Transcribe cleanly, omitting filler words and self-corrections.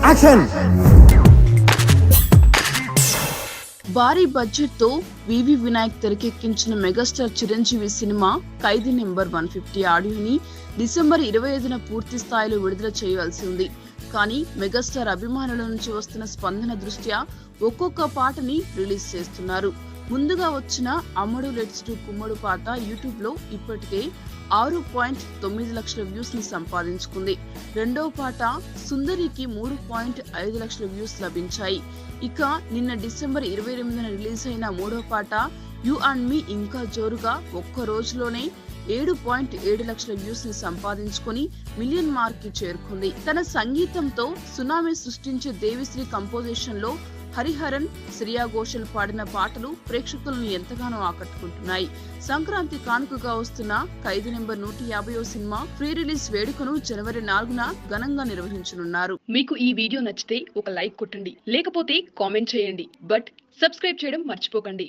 Action. భారీ budget తో వివి వినాయక్ తెరకెక్కించిన మెగాస్టార్ చిరంజీవి సినిమా ఖైదీ నెంబర్ 150 ఆడియోని డిసెంబర్ 25న పూర్తి స్థాయిలో విడుదల చేయాల్సి ఉంది. కానీ మెగాస్టార్ అభిమానుల నుంచి వస్తున్న స్పందన దృష్ట్యా ఒక్కొక్క పాటని రిలీజ్ చేస్తున్నారు. ముందుగా వచ్చిన అమ్మడు లెట్స్ డు కుమ్మడు పాట యూట్యూబ్ లో ఇప్పటికే 6.9 లక్షల వ్యూస్ ని సంపాదించుకుంది. రెండవ పాట సుందరికి 3.5 లక్షల వ్యూస్ లభించాయి. ఇక నిన్న డిసెంబర్ 28న రిలీజ్ అయిన మూడో పాట యు అండ్ మీ ఇంకా జోరుగా ఒక్క రోజులోనే 7.7 లక్షల వ్యూస్ ని సంపాదించుకొని మిలియన్ మార్క్ కి చేరుకుంది. తన సంగీతంతో సునామీ సృష్టించే దేవిశ్రీ కంపోజిషన్ లో హరిహరన్, శ్రియా ఘోషల్ పాడిన పాటలు ప్రేక్షకులను ఎంతగానో ఆకట్టుకుంటున్నాయి. సంక్రాంతి కానుకగా వస్తున్న ఖైదీ నెంబర్ 150వ సినిమా ప్రీ రిలీజ్ వేడుకను జనవరి 4న ఘనంగా నిర్వహించనున్నారు. మీకు ఈ వీడియో నచ్చితే ఒక లైక్ కొట్టండి, లేకపోతే కామెంట్ చేయండి. బట్ సబ్స్క్రైబ్ చేయడం మర్చిపోకండి.